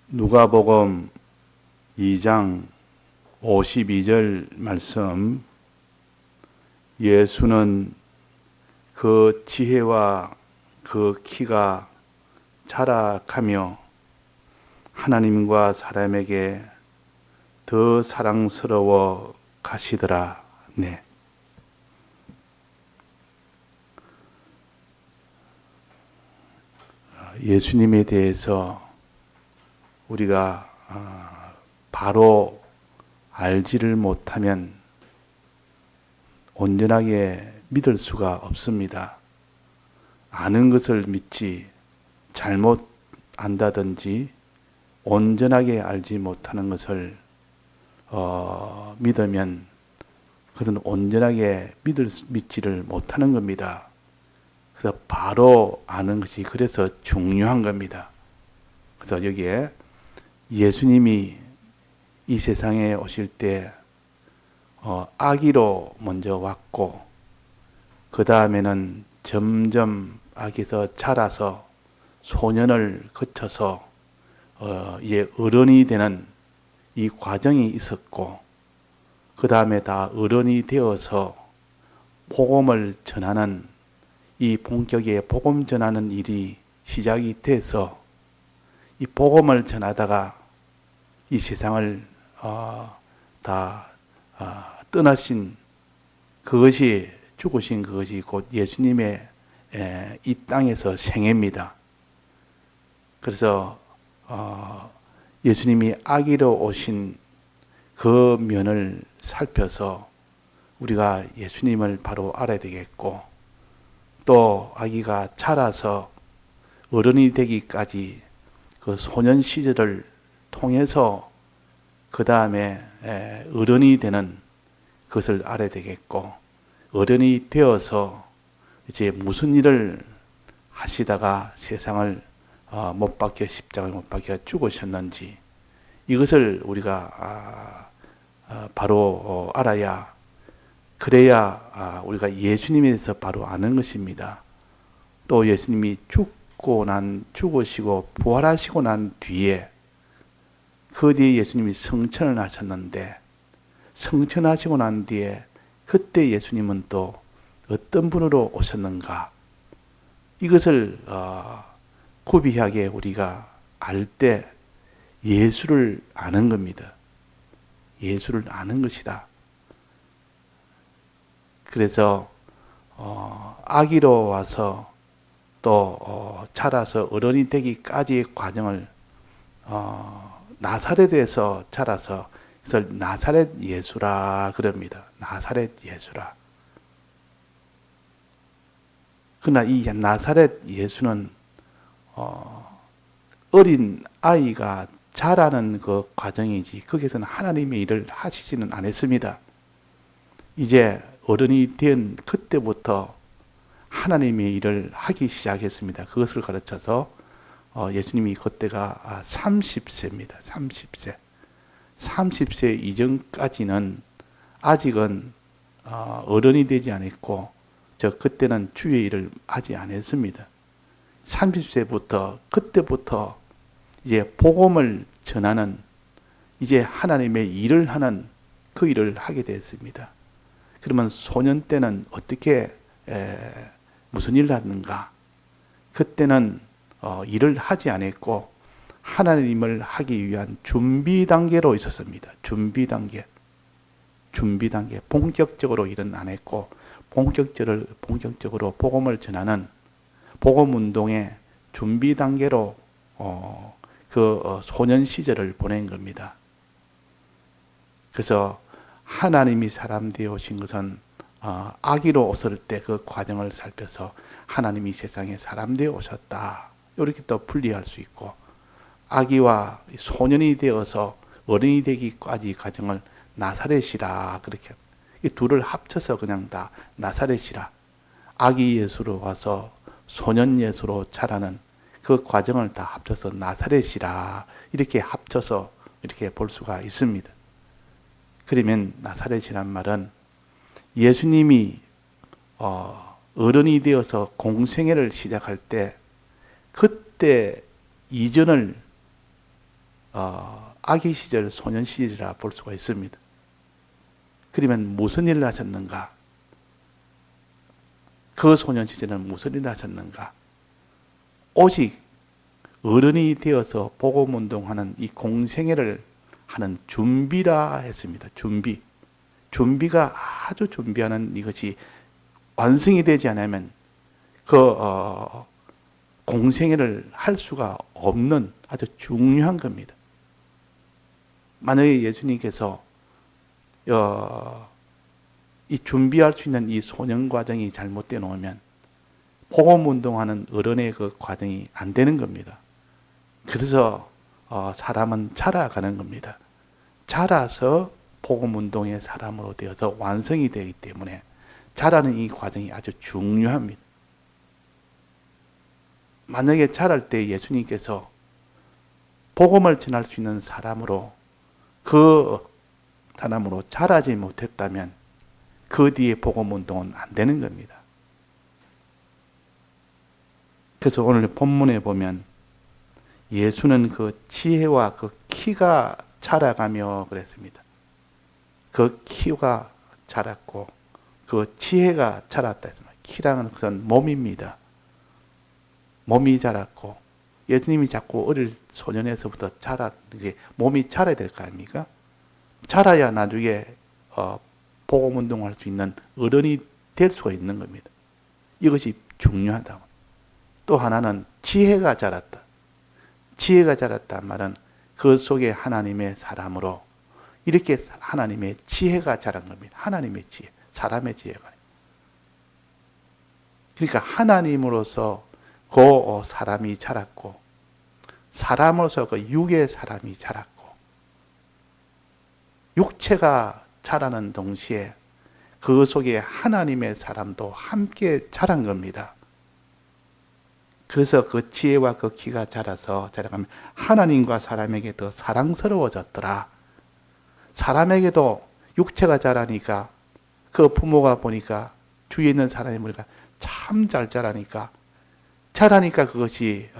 누가복음 2장 52절 말씀, 예수는 그 지혜와 그 키가 자라가며 하나님과 사람에게 더 사랑스러워 가시더라. 네. 예수님에 대해서 우리가 바로 알지를 못하면 온전하게 믿을 수가 없습니다. 아는 것을 믿지 잘못 안다든지 온전하게 알지 못하는 것을 믿으면 그것은 온전하게 믿지를 못하는 겁니다. 그래서 바로 아는 것이 그래서 중요한 겁니다. 그래서 여기에 예수님이 이 세상에 오실 때 아기로 먼저 왔고, 그 다음에는 점점 아기에서 자라서 소년을 거쳐서 이제 어른이 되는 이 과정이 있었고, 그 다음에 다 어른이 되어서 복음을 전하는 이 본격의 복음 전하는 일이 시작이 돼서 이 복음을 전하다가 이 세상을 다 떠나신 그것이, 죽으신 그것이 곧 예수님의 이 땅에서 생애입니다. 그래서 예수님이 아기로 오신 그 면을 살펴서 우리가 예수님을 바로 알아야 되겠고, 또 아기가 자라서 어른이 되기까지 그 소년 시절을 통해서 그 다음에 어른이 되는 것을 알아야 되겠고, 어른이 되어서 이제 무슨 일을 하시다가 세상을 못 박혀 십자가에 못 박혀 죽으셨는지 이것을 우리가 바로 알아야, 그래야 우리가 예수님에 대해서 바로 아는 것입니다. 또 예수님이 죽으시고 부활하시고 난 뒤에, 그 뒤에 예수님이 성천을 하셨는데, 성천하시고 난 뒤에 그때 예수님은 또 어떤 분으로 오셨는가, 이것을 구비하게 우리가 알 때 예수를 아는 겁니다. 예수를 아는 것이다. 그래서 아기로 와서 또 자라서 어른이 되기까지의 과정을 나사렛에서 자라서, 그래서 나사렛 예수라 그럽니다. 나사렛 예수라. 그러나 이 나사렛 예수는 어린 아이가 자라는 그 과정이지 거기서는 하나님의 일을 하시지는 않았습니다. 이제 어른이 된 그때부터 하나님의 일을 하기 시작했습니다. 그것을 가르쳐서 예수님이 그때가 30세입니다. 30세. 30세 이전까지는 아직은 어른이 되지 않았고, 그때는 주의 일을 하지 않았습니다. 30세부터, 그때부터 이제 복음을 전하는, 이제 하나님의 일을 하는 그 일을 하게 됐습니다. 그러면 소년 때는 어떻게 무슨 일을 하는가? 그때는 일을 하지 않았고 하나님을 하기 위한 준비 단계로 있었습니다. 준비 단계. 본격적으로 일은 안 했고 본격적으로 복음을 전하는 복음 운동의 준비 단계로 소년 시절을 보낸 겁니다. 그래서 하나님이 사람 되어 오신 것은 아기로 오실 때 그 과정을 살펴서 하나님이 세상에 사람 되어 오셨다, 이렇게 또 분리할 수 있고, 아기와 소년이 되어서 어른이 되기까지 과정을 나사렛이라, 그렇게 이 둘을 합쳐서 그냥 다 나사렛이라, 아기 예수로 와서 소년 예수로 자라는 그 과정을 다 합쳐서 나사렛이라, 이렇게 합쳐서 이렇게 볼 수가 있습니다. 그러면 나사렛이란 말은 예수님이 어른이 되어서 공생애를 시작할 때 그때 이전을 아기 시절, 소년 시절이라 볼 수가 있습니다. 그러면 무슨 일을 하셨는가? 그 소년 시절은 무슨 일을 하셨는가? 오직 어른이 되어서 복음운동하는 이 공생애를 하는 준비라 했습니다. 준비가 아주 준비하는 이것이 완성이 되지 않으면 공생애를 할 수가 없는 아주 중요한 겁니다. 만약에 예수님께서 이 준비할 수 있는 이 소년 과정이 잘못되어 놓으면 복음운동하는 어른의 그 과정이 안 되는 겁니다. 그래서 사람은 자라가는 겁니다. 자라서 복음운동의 사람으로 되어서 완성이 되기 때문에 자라는 이 과정이 아주 중요합니다. 만약에 자랄 때 예수님께서 복음을 전할 수 있는 사람으로 자라지 못했다면 그 뒤에 복음운동은 안 되는 겁니다. 그래서 오늘 본문에 보면 예수는 그 지혜와 그 키가 자라가며 그랬습니다. 그 키가 자랐고 그 지혜가 자랐다 했습니다. 키랑은 우선 몸입니다. 몸이 자랐고 예수님이 자꾸 어릴 소년에서부터 몸이 자라야 될 거 아닙니까? 자라야 나중에 복음운동할 수 있는 어른이 될 수가 있는 겁니다. 이것이 중요하다고. 또 하나는 지혜가 자랐다. 지혜가 자랐단 말은 그 속에 하나님의 사람으로 이렇게 하나님의 지혜가 자란 겁니다. 하나님의 지혜, 사람의 지혜가. 그러니까 하나님으로서 그 사람이 자랐고 사람으로서 그 육의 사람이 자랐고 육체가 자라는 동시에 그 속에 하나님의 사람도 함께 자란 겁니다. 그래서 그 지혜와 그 키가 자라가면 하나님과 사람에게 더 사랑스러워졌더라. 사람에게도 육체가 자라니까 그 부모가 보니까 주위에 있는 사람이 보니까 참 잘 자라니까 그것이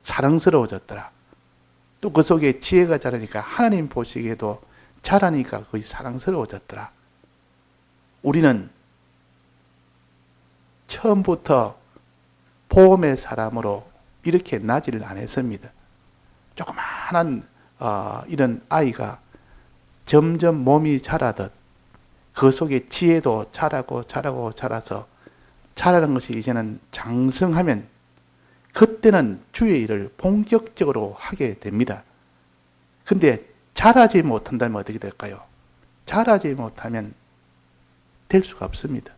사랑스러워졌더라. 또 그 속에 지혜가 자라니까 하나님 보시기에도 자라니까 그것이 사랑스러워졌더라. 우리는 처음부터 복음의 사람으로 이렇게 나지를 않았습니다. 조그마한 이런 아이가 점점 몸이 자라듯 그 속에 지혜도 자라서 자라는 것이 이제는 장성하면 그때는 주의 일을 본격적으로 하게 됩니다. 근데 자라지 못한다면 어떻게 될까요? 자라지 못하면 될 수가 없습니다.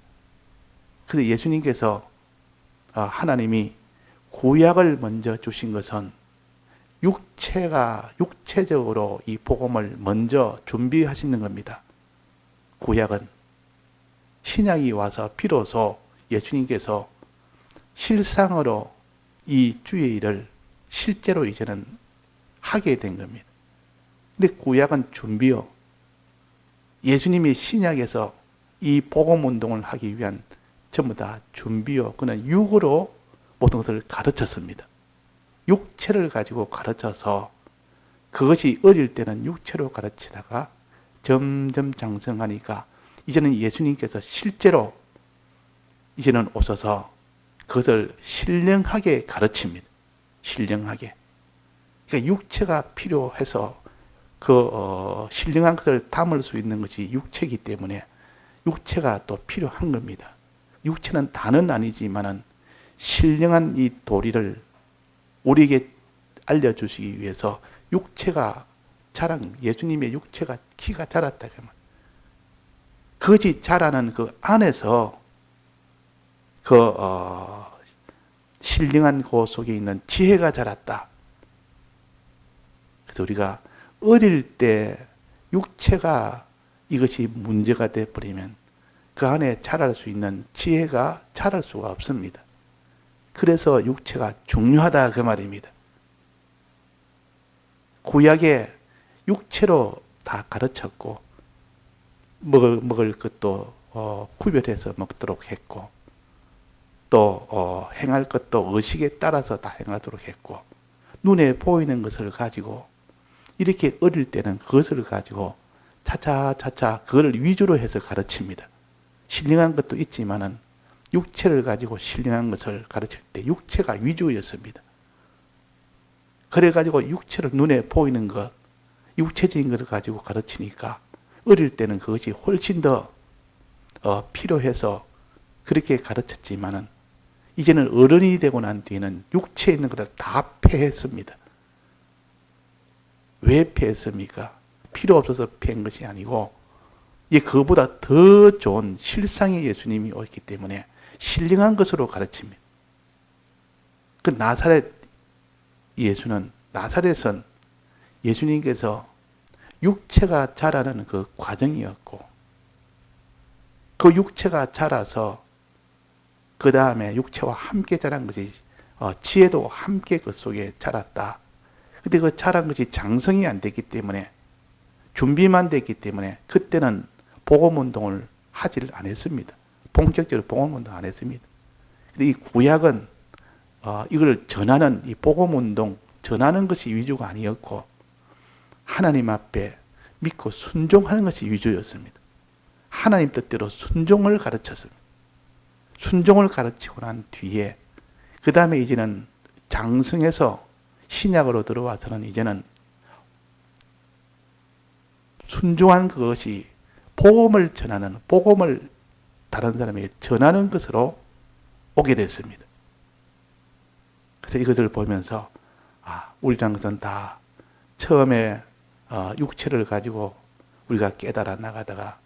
그래서 예수님께서 하나님이 구약을 먼저 주신 것은 육체적으로 이 복음을 먼저 준비하시는 겁니다. 구약은 신약이 와서 비로소 예수님께서 실상으로 이 주의 일을 실제로 이제는 하게 된 겁니다. 근데 구약은 준비요. 예수님이 신약에서 이 복음 운동을 하기 위한 전부 다 준비요. 그는 육으로 모든 것을 가르쳤습니다. 육체를 가지고 가르쳐서 그것이 어릴 때는 육체로 가르치다가 점점 장성하니까 이제는 예수님께서 실제로 이제는 오셔서 그것을 신령하게 가르칩니다. 신령하게. 그러니까 육체가 필요해서 신령한 것을 담을 수 있는 것이 육체이기 때문에 육체가 또 필요한 겁니다. 육체는 다는 아니지만은 신령한 이 도리를 우리에게 알려주시기 위해서 육체가 예수님의 육체가 키가 자랐다 그러면 그것이 자라는 그 안에서 신령한 그 속에 있는 지혜가 자랐다. 그래서 우리가 어릴 때 육체가 이것이 문제가 되어버리면 그 안에 자랄 수 있는 지혜가 자랄 수가 없습니다. 그래서 육체가 중요하다 그 말입니다. 구약에 육체로 다 가르쳤고 먹을 것도 구별해서 먹도록 했고 또 행할 것도 의식에 따라서 다 행하도록 했고 눈에 보이는 것을 가지고 이렇게 어릴 때는 그것을 가지고 차차차차 그걸 위주로 해서 가르칩니다. 신령한 것도 있지만은 육체를 가지고 신령한 것을 가르칠 때 육체가 위주였습니다. 그래가지고 육체를 눈에 보이는 것, 육체적인 것을 가지고 가르치니까 어릴 때는 그것이 훨씬 더 필요해서 그렇게 가르쳤지만은 이제는 어른이 되고 난 뒤에는 육체에 있는 것을 다 폐했습니다. 왜 폐했습니까? 필요 없어서 폐한 것이 아니고 그거보다 더 좋은 실상의 예수님이 오셨기 때문에 신령한 것으로 가르칩니다. 그 나사렛 예수는, 나사렛은 예수님께서 육체가 자라는 그 과정이었고, 그 육체가 자라서 그 다음에 육체와 함께 자란 것이 지혜도 함께 그 속에 자랐다. 근데 그 자란 것이 장성이 안 됐기 때문에, 준비만 됐기 때문에 그때는 복음운동을 하지를 안 했습니다. 본격적으로 복음운동 안 했습니다. 근데 이 구약은 이걸 전하는, 이 복음운동 전하는 것이 위주가 아니었고 하나님 앞에 믿고 순종하는 것이 위주였습니다. 하나님 뜻대로 순종을 가르쳤습니다. 순종을 가르치고 난 뒤에 그 다음에 이제는 장성해서 신약으로 들어와서는 이제는 순종한 그것이 복음을 전하는, 복음을 다른 사람에게 전하는 것으로 오게 됐습니다. 그래서 이것을 보면서 우리란 것은 다 처음에 육체를 가지고 우리가 깨달아 나가다가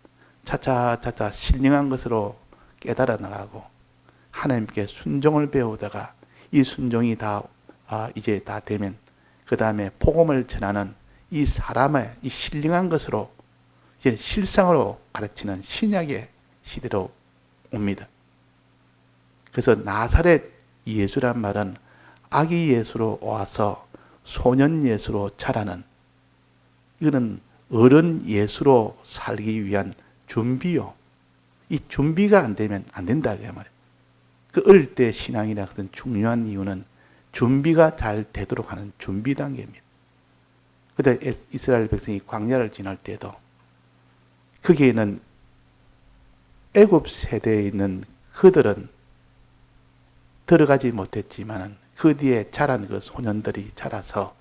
차차차차 신령한 것으로 깨달아 나가고 하나님께 순종을 배우다가 이 순종이 다 이제 다 되면 그 다음에 복음을 전하는 이 사람의 이 신령한 것으로 이제 실상으로 가르치는 신약의 시대로 옵니다. 그래서 나사렛 예수란 말은 아기 예수로 와서 소년 예수로 자라는, 이거는 어른 예수로 살기 위한 준비요. 이 준비가 안 되면 안 된다 그 말이에요. 그 어릴 때 신앙이라 하던 중요한 이유는 준비가 잘 되도록 하는 준비 단계입니다. 그때 이스라엘 백성이 광야를 지날 때도 거기에는 애굽 세대에 있는 그들은 들어가지 못했지만 그 뒤에 자란 그 소년들이 자라서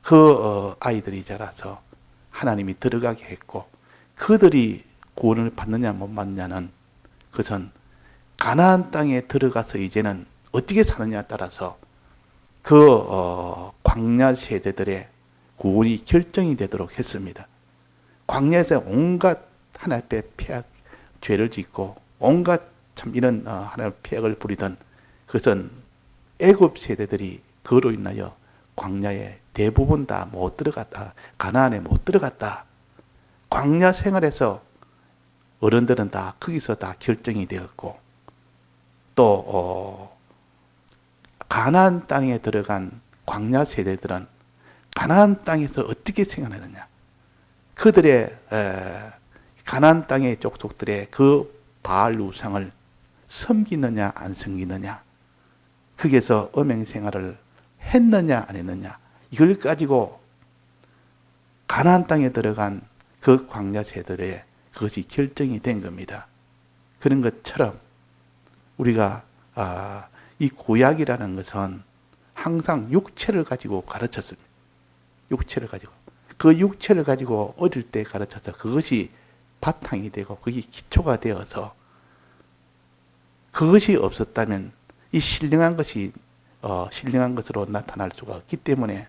그 아이들이 자라서 하나님이 들어가게 했고, 그들이 구원을 받느냐 못 받느냐는 그것은 가나안 땅에 들어가서 이제는 어떻게 사느냐에 따라서 그 광야 세대들의 구원이 결정이 되도록 했습니다. 광야에서 온갖 하나님 앞에 폐악, 죄를 짓고 온갖 참 이런 하나님 폐악을 부리던 그것은 애굽 세대들이 그로 인하여 광야에 대부분 다 못 들어갔다. 가나안에 못 들어갔다. 광야 생활에서 어른들은 다 거기서 다 결정이 되었고, 또 가나안 땅에 들어간 광야 세대들은 가나안 땅에서 어떻게 생활하느냐, 그들의 가나안 땅의 족속들의 그 바알 우상을 섬기느냐 안 섬기느냐, 거기에서 음행 생활을 했느냐 안 했느냐, 이걸 가지고 가나안 땅에 들어간 그 광야 세대들의 그것이 결정이 된 겁니다. 그런 것처럼 우리가 이 구약이라는 것은 항상 육체를 가지고 가르쳤습니다. 육체를 가지고, 그 육체를 가지고 어릴 때 가르쳐서 그것이 바탕이 되고 그게 기초가 되어서, 그것이 없었다면 이 신령한 것이 신령한 것으로 나타날 수가 없기 때문에,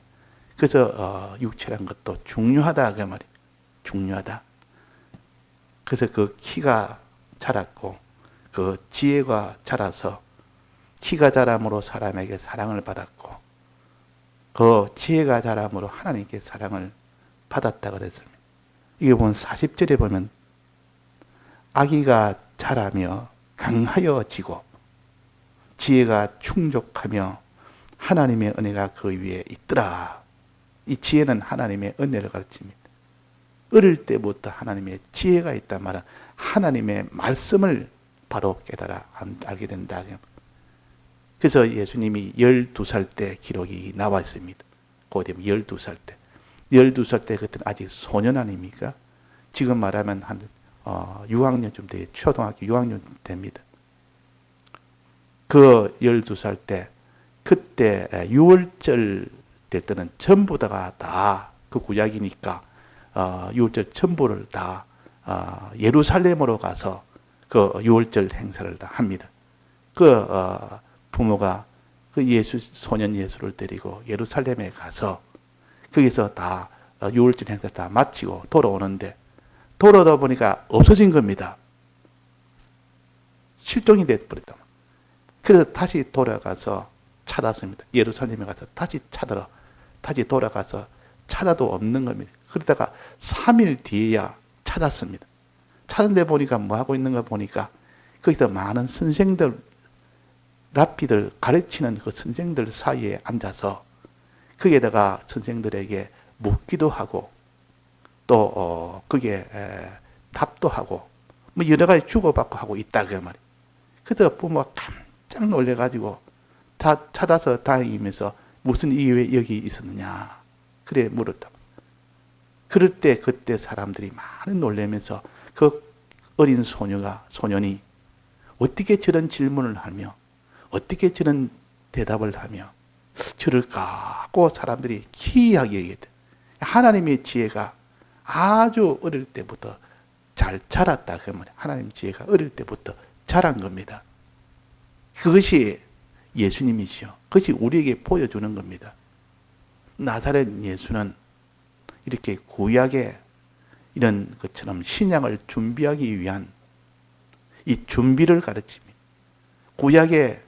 그래서 육체란 것도 중요하다 그 말이에요. 중요하다. 그래서 그 키가 자랐고 그 지혜가 자라서, 키가 자람으로 사람에게 사랑을 받았고 그 지혜가 자람으로 하나님께 사랑을 받았다 그랬습니다. 이게 보면 40절에 보면 아기가 자라며 강하여지고 지혜가 충족하며 하나님의 은혜가 그 위에 있더라. 이 지혜는 하나님의 은혜를 가르칩니다. 어릴 때부터 하나님의 지혜가 있단 말은 하나님의 말씀을 바로 깨달아 알게 된다. 그래서 예수님이 12살 때 기록이 나와 있습니다. 그때 12살 때. 12살 때 그때는 아직 소년 아닙니까? 지금 말하면 한 6학년쯤 돼, 초등학교 6학년 됩니다. 그 12살 때, 그때 6월절 될 때는 전부 다가 다, 그 구약이니까, 6월절 전부를 다, 예루살렘으로 가서 그 6월절 행사를 다 합니다. 그, 부모가 그 소년 예수를 데리고 예루살렘에 가서 거기서 다 6월절 행사를 다 마치고 돌아오는데, 돌아오다 보니까 없어진 겁니다. 실종이 돼버렸다. 그래서 다시 돌아가서 찾았습니다. 예루살렘에 가서 다시 돌아가서 찾아도 없는 겁니다. 그러다가 3일 뒤에야 찾았습니다. 찾은데 보니까 뭐 하고 있는가 보니까 거기서 많은 선생들, 랍비들 가르치는 그 선생들 사이에 앉아서 거기에다가 선생들에게 묻기도 하고 또 그게 답도 하고 뭐 여러 가지 주고받고 하고 있다 그 말이에요. 그래서 부모가 깜짝 놀래가지고 찾아서 다니면서 무슨 이유에 여기 있었느냐 그래 물었다. 그럴 때 그때 사람들이 많이 놀라면서 그 어린 소년이 어떻게 저런 질문을 하며 어떻게 저런 대답을 하며 저럴까 하고 사람들이 기이하게 얘기했대. 하나님의 지혜가 아주 어릴 때부터 잘 자랐다 그 말이에요. 하나님 지혜가 어릴 때부터 자란 겁니다. 그것이 예수님이시요. 그것이 우리에게 보여주는 겁니다. 나사렛 예수는 이렇게 구약의 이런 것처럼 신약을 준비하기 위한 이 준비를 가르칩니다. 구약의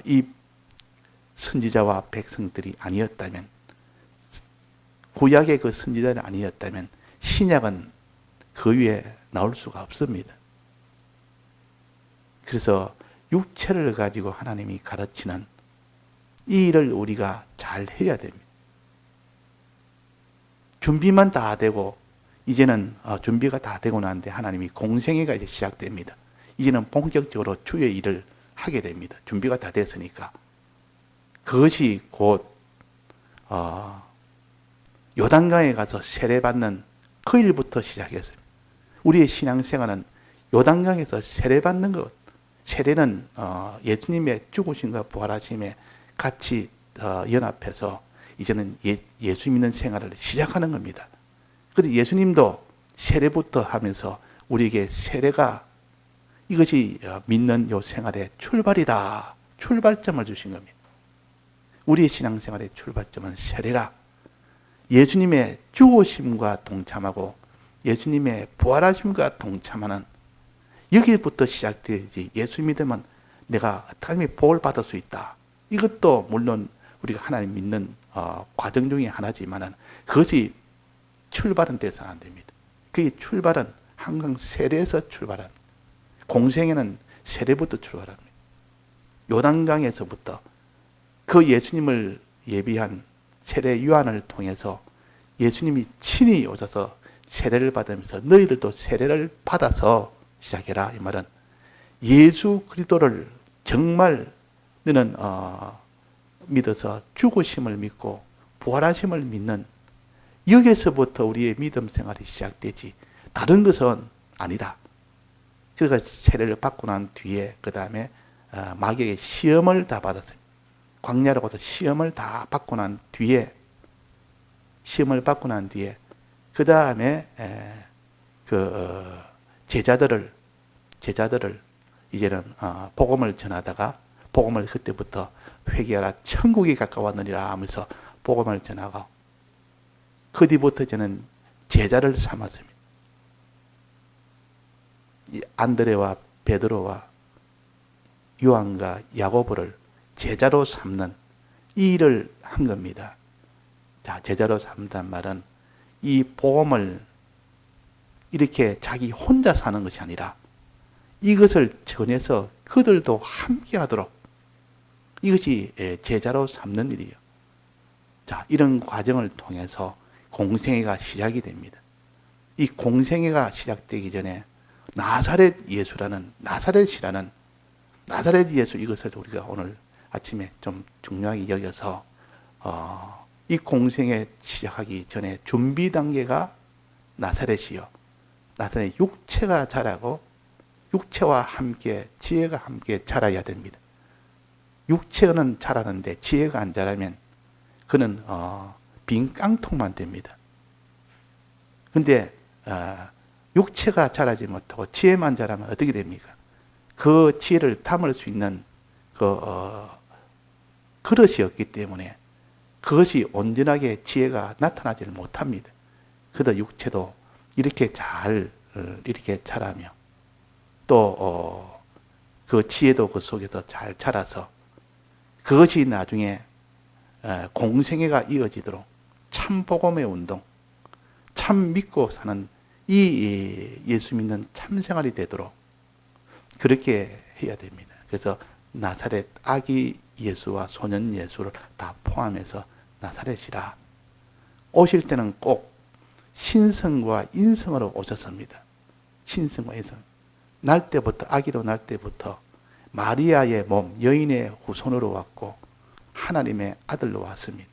이 선지자와 백성들이 아니었다면, 구약의 그 선지자는 아니었다면 신약은 그 위에 나올 수가 없습니다. 그래서 육체를 가지고 하나님이 가르치는 이 일을 우리가 잘 해야 됩니다. 준비만 다 되고 이제는 준비가 다 되고 나는데 하나님이 공생애가 이제 시작됩니다. 이제는 본격적으로 주의 일을 하게 됩니다. 준비가 다 됐으니까. 그것이 곧 요단강에 가서 세례받는 그 일부터 시작했습니다. 우리의 신앙생활은 요단강에서 세례받는 것. 세례는 예수님의 죽으심과 부활하심에 같이 연합해서 이제는 예수 믿는 생활을 시작하는 겁니다. 그래서 예수님도 세례부터 하면서 우리에게 세례가 이것이 믿는 요 생활의 출발이다. 출발점을 주신 겁니다. 우리의 신앙생활의 출발점은 세례라. 예수님의 죽으심과 동참하고 예수님의 부활하심과 동참하는 여기부터 시작되지. 예수 믿으면 내가 하나님의 복을 받을 수 있다. 이것도 물론 우리가 하나님 믿는 과정 중에 하나지만은 그것이 출발은 돼서는 안 됩니다. 그 출발은 항상 세례에서 출발합니다. 공생에는 세례부터 출발합니다. 요단강에서부터 그 예수님을 예비한 세례 요한을 통해서 예수님이 친히 오셔서 세례를 받으면서 너희들도 세례를 받아서 시작해라. 이 말은 예수 그리스도를 정말 너는 믿어서 죽으심을 믿고 부활하심을 믿는 여기서부터 우리의 믿음 생활이 시작되지 다른 것은 아니다. 그래서 세례를 받고 난 뒤에 그 다음에 마귀에게 시험을 다 받았어요. 광야로 가서 시험을 다 받고 난 뒤에 그 다음에 제자들을 이제는 복음을 전하다가 복음을 그때부터 회개하라 천국이 가까웠느니라 하면서 복음을 전하고 그 뒤부터 저는 제자를 삼았습니다. 안드레와 베드로와 요한과 야고보를 제자로 삼는 이 일을 한 겁니다. 자, 제자로 삼단 말은 이 복음을 이렇게 자기 혼자 사는 것이 아니라 이것을 전해서 그들도 함께 하도록 이것이 제자로 삼는 일이에요. 자, 이런 과정을 통해서 공생애가 시작이 됩니다. 이 공생애가 시작되기 전에 나사렛 예수라는 나사렛 예수 이것을 우리가 오늘 아침에 좀 중요하게 여겨서 이 공생에 시작하기 전에 준비 단계가 나사렛이요. 나사렛 육체가 자라고 육체와 함께 지혜가 함께 자라야 됩니다. 육체는 자라는데 지혜가 안 자라면 그는 빈 깡통만 됩니다. 근데 육체가 자라지 못하고 지혜만 자라면 어떻게 됩니까? 그 지혜를 담을 수 있는 그릇이 없기 때문에 그것이 온전하게 지혜가 나타나지를 못합니다. 그래서 육체도 이렇게 잘 이렇게 자라며 또 그 지혜도 그 속에서 잘 자라서 그것이 나중에 공생애가 이어지도록 참 복음의 운동, 참 믿고 사는 이 예수 믿는 참 생활이 되도록 그렇게 해야 됩니다. 그래서 나사렛 아기 예수와 소년 예수를 다 포함해서 나사렛이라. 오실 때는 꼭 신성과 인성으로 오셨습니다. 신성과 인성. 날 때부터, 아기로 날 때부터 마리아의 몸, 여인의 후손으로 왔고 하나님의 아들로 왔습니다.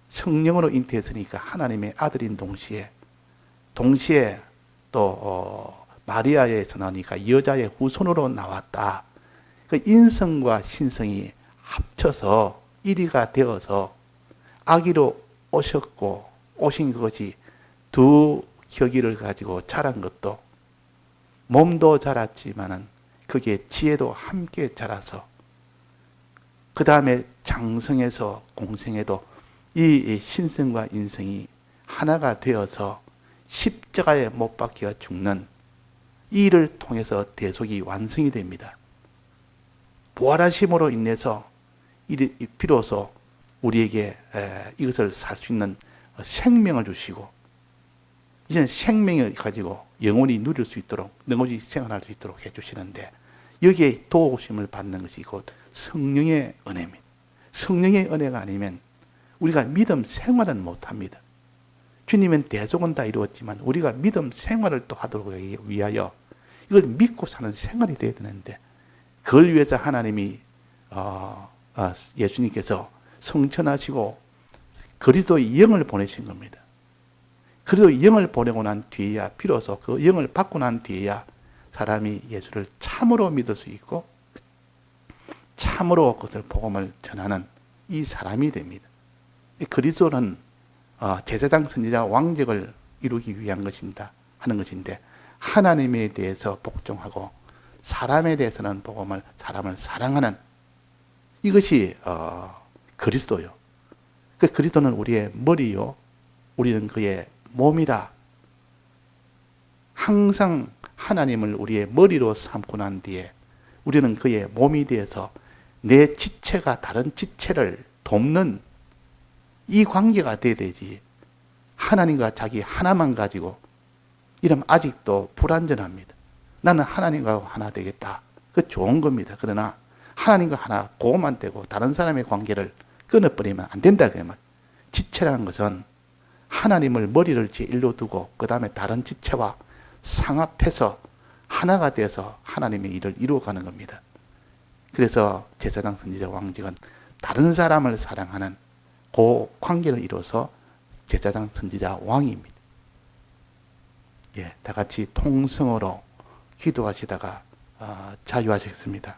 성령으로 잉태했으니까 하나님의 아들인 동시에 또 마리아에서 나오니까 여자의 후손으로 나왔다. 그 인성과 신성이 합쳐서 1위가 되어서 아기로 오셨고 오신 것이 두 격의를 가지고 자란 것도 몸도 자랐지만은 그게 지혜도 함께 자라서 그 다음에 장성에서 공생에도 이 신성과 인성이 하나가 되어서 십자가에 못 박혀 죽는 이 일을 통해서 대속이 완성이 됩니다. 부활하심으로 인해서 비로소 우리에게 이것을 살 수 있는 생명을 주시고 이제는 생명을 가지고 영원히 누릴 수 있도록 영원히 생활할 수 있도록 해주시는데 여기에 도우심을 받는 것이 곧 성령의 은혜입니다. 성령의 은혜가 아니면 우리가 믿음 생활은 못합니다. 주님은 대속은 다 이루었지만 우리가 믿음 생활을 또 하도록 위하여 이걸 믿고 사는 생활이 되어야 되는데 그걸 위해서 하나님이 예수님께서 성천하시고 그리스도의 영을 보내신 겁니다. 그리스도의 영을 보내고 난 뒤에야 비로소 그 영을 받고 난 뒤에야 사람이 예수를 참으로 믿을 수 있고 참으로 그것을 복음을 전하는 이 사람이 됩니다. 그리스도는 제사장 선지자 왕족을 이루기 위한 것인다 하는 것인데 하나님에 대해서 복종하고 사람에 대해서는 복음을 사람을 사랑하는 이것이 그리스도요. 그 그리스도는 우리의 머리요, 우리는 그의 몸이라. 항상 하나님을 우리의 머리로 삼고 난 뒤에 우리는 그의 몸이 되어서 내 지체가 다른 지체를 돕는 이 관계가 돼야 되지. 하나님과 자기 하나만 가지고 이러면 아직도 불완전합니다. 나는 하나님과 하나 되겠다. 그 좋은 겁니다. 그러나 하나님과 하나 그것만 되고 다른 사람의 관계를 끊어버리면 안 된다. 그 말. 지체라는 것은 하나님을 머리를 제일로 두고 그 다음에 다른 지체와 상합해서 하나가 되어서 하나님의 일을 이루어가는 겁니다. 그래서 제사장 선지자 왕직은 다른 사람을 사랑하는 그 관계를 이루어서 제사장 선지자 왕입니다. 다 같이 통성으로 기도하시다가 자유하시겠습니다.